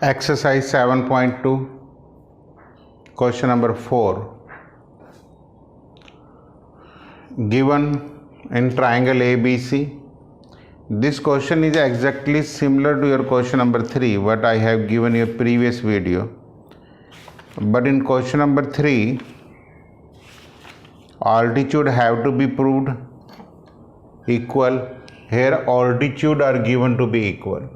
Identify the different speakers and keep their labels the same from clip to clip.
Speaker 1: Exercise 7.2, question number 4. Given in triangle ABC. This question is exactly similar to your question number 3, what I have given you previous video. But in question number 3, altitude have to be proved equal. Here altitude are given to be equal.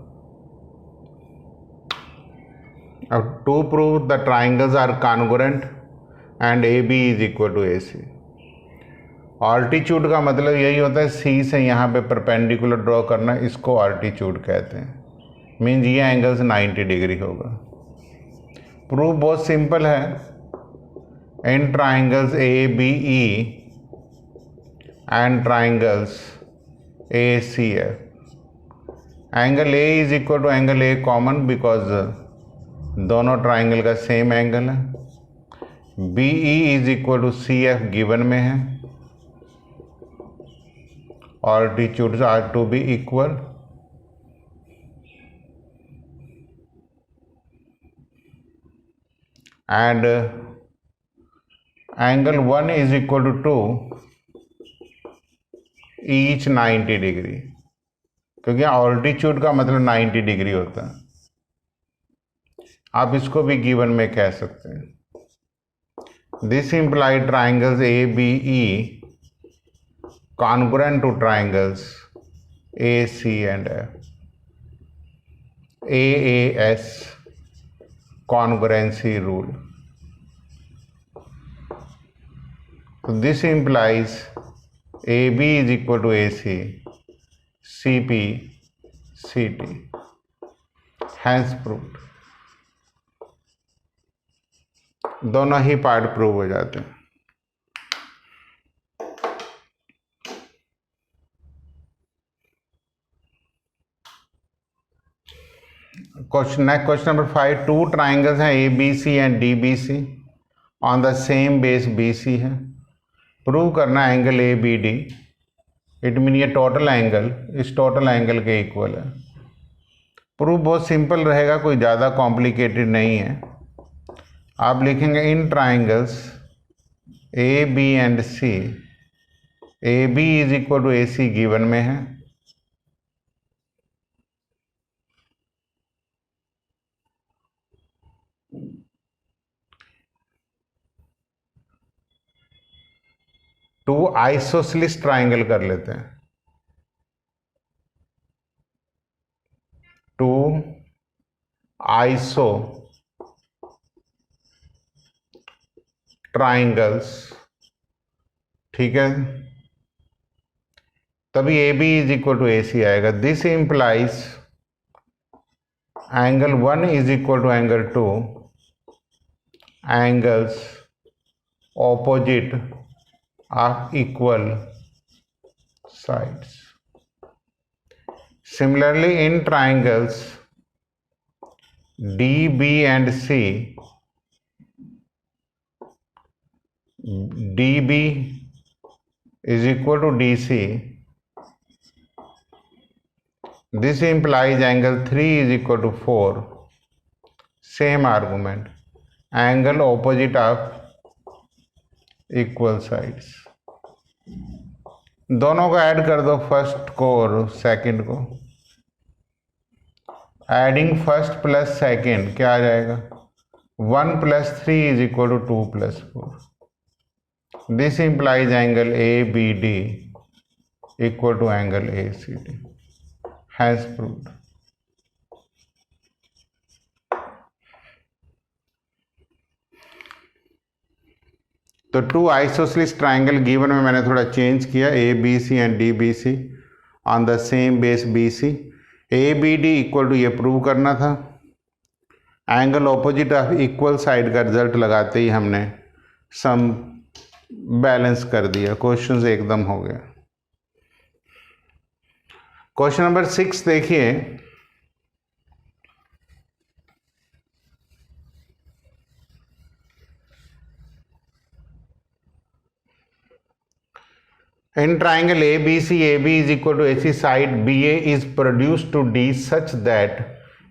Speaker 1: Now to prove the triangles are congruent and AB is equal to AC. Altitude का मतलब यही होता है सी से यहाँ पे perpendicular draw करना, इसको ऑल्टीट्यूड कहते हैं। मीन्स ये एंगल्स 90 डिग्री होगा। प्रूफ बहुत सिंपल है। In triangles A B E and triangles A C F, angle A is equal to angle A common because दोनों ट्राइंगल का सेम एंगल है। B E is equal to C F given में है। Altitudes are to be equal. And angle 1 is equal to 2 each 90 degree, क्योंकि altitude का मतलब 90 degree होता है। आप इसको भी गिवन में कह सकते हैं। This implied triangles A B E congruent to triangles AC and F. AAS congruency rule. So this implies AB is equal to AC, CP, CT. Hence proved. दोनों ही पार्ट प्रूव हो जाते हैं। Question number 5. Two triangles हैं ABC and DBC on the same base BC है। Prove करना angle ABD, it mean ये total angle इस total angle के इक्वल है। प्रूफ बहुत सिंपल रहेगा, कोई ज़्यादा कॉम्प्लिकेटेड नहीं है। आप लिखेंगे in triangles AB and C, AB is equal to AC given में है। टू आइसोसेलेस ट्राइंगल कर लेते हैं। टू आइसो ट्राइंगल्स, ठीक है, तभी A B is equal to A C आएगा। This implies angle 1 is equal to angle 2, angles opposite of equal sides. Similarly, in triangles DB and C, DB is equal to DC. This implies angle 3 is equal to 4. Same argument. Angle opposite of equal sides. दोनों को add कर दो, first को और second को। Adding first plus second क्या आ जाएगा? 1 + 3 is equal to 2 + 4। This implies angle A B D equal to angle A C D. Has proved. तो टू आइसोसेलेस ट्राइंगल गिवन में मैंने थोड़ा चेंज किया, A B C and D B C on the same base B C. A B D equal to ये prove करना था। Angle opposite of equal side का result लगाते ही हमने सम बैलेंस कर दिया, क्वेश्चन एकदम हो गया। क्वेश्चन नंबर 6 देखिए। In triangle ABC, AB is equal to AC, side BA is produced to D such that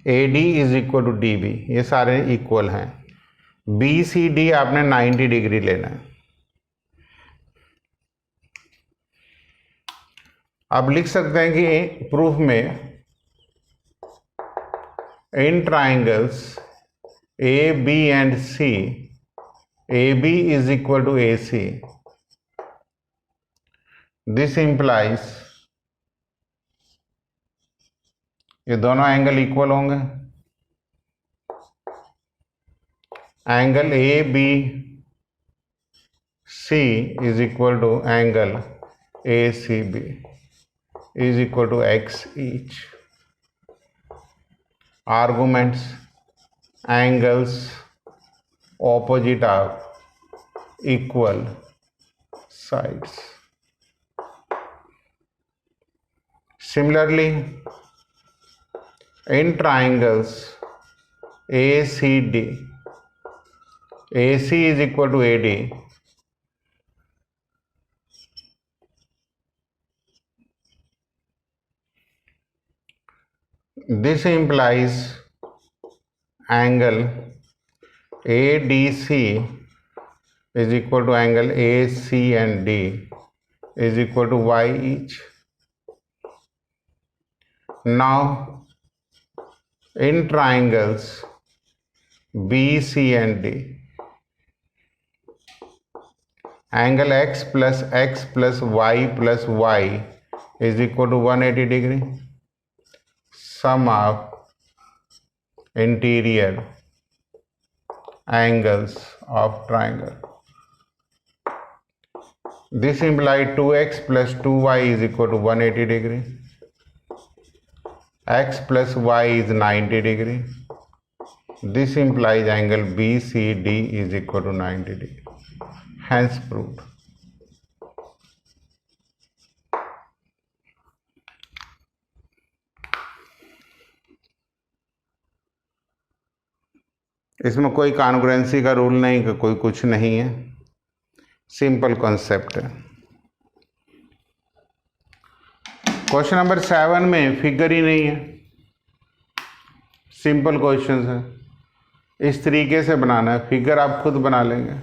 Speaker 1: A D is equal to D B, ये सारे इक्वल हैं। बी सी डी आपने 90 डिग्री लेना है। अब लिख सकते हैं कि प्रूफ में in triangles A B and C, A B is equal to A C, this implies ये दोनों एंगल इक्वल होंगे। Angle A B C is equal to angle A C B is equal to x each. Arguments: angles opposite of equal sides. Similarly, in triangles ACD, AC is equal to AD. This implies angle ADC is equal to angle AC and D is equal to y each. Now, in triangles BC and D, angle x plus y is equal to 180 degree. Sum of interior angles of triangle. This implies 2x plus 2y is equal to 180 degree. X plus y is 90 degree. This implies angle BCD is equal to 90 degree. Hence proved. इसमें कोई congruency का rule नहीं, कोई कुछ नहीं है, simple concept है। Question number 7 में फिगर ही नहीं है, सिंपल क्वेश्चन है। इस तरीके से बनाना है, फिगर आप खुद बना लेंगे।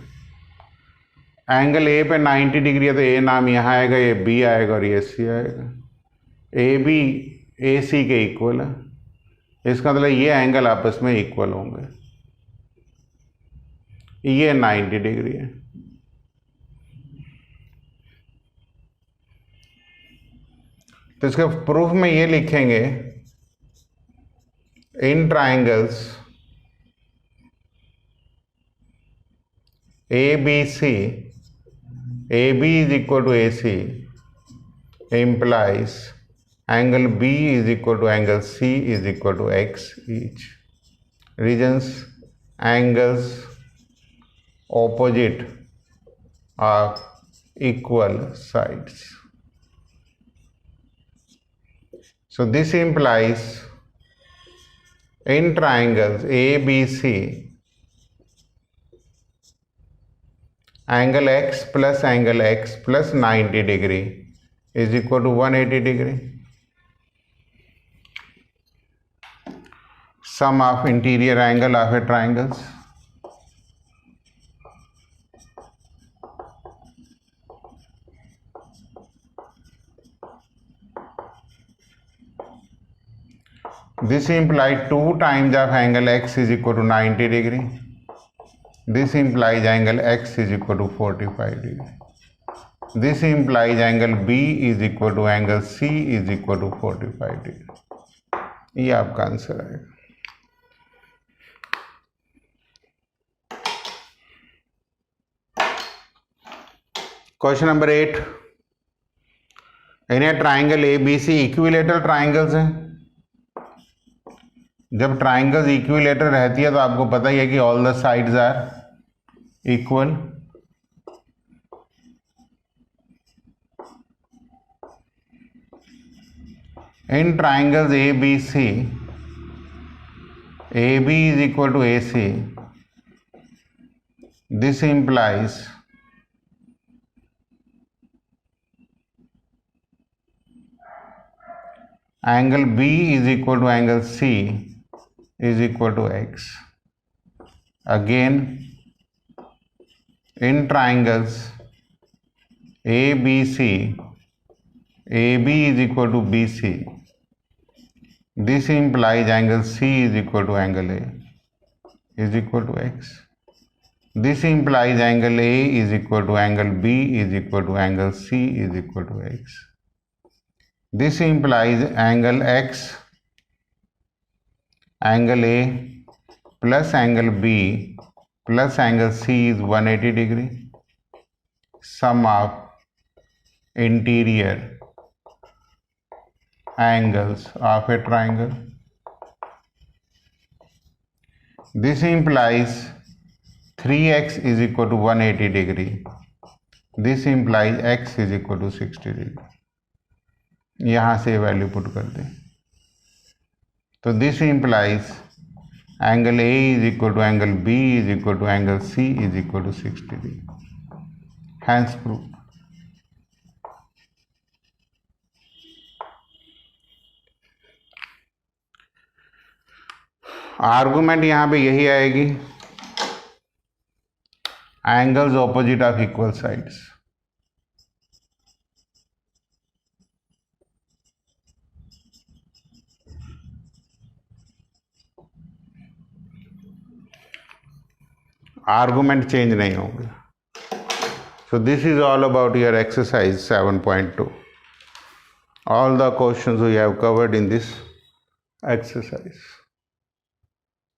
Speaker 1: एंगल ए पे 90 डिग्री है तो ए नाम यहाँ आएगा, ये बी आएगा और ये सी आएगा। ए बी ए सी के इक्वल है, इसका मतलब ये एंगल आपस में इक्वल होंगे। ये 90 डिग्री है। तो इसके प्रूफ में ये लिखेंगे in triangles A B C, A B is equal to A C implies angle B is equal to angle C is equal to x each. Regions: angles opposite are equal sides. So this implies in triangles ABC, angle x plus 90 degree is equal to 180 degree. Sum of interior angle of a triangles. This implies 2 times of angle x is equal to 90 degree. This implies angle x is equal to 45 degree. This implies angle B is equal to angle C is equal to 45 degree. ये आपका answer आएगा। Question number 8, in a triangle A B C equilateral triangles हैं। जब triangles equilateral रहती है तो आपको पता ही है कि all the sides are equal. In triangles A B C, A B is equal to A C, this implies angle B is equal to angle C is equal to x. Again, in triangles ABC, AB is equal to BC. This implies angle C is equal to angle A is equal to x. This implies angle A is equal to angle B is equal to angle C is equal to x. This implies angle X, angle A plus angle B plus angle C is 180 degree. Sum of interior angles of a triangle. This implies 3x is equal to 180 degree. This implies x is equal to 60 degree. यहाँ से value put कर दें तो this implies angle A is equal to angle B is equal to angle C is equal to 60 degree. Hence proved. Argument यहाँ पे यही आएगी, angles opposite of equal sides. Argument change नहीं होंगे. So this is all about your exercise 7.2. All the questions we have covered in this exercise.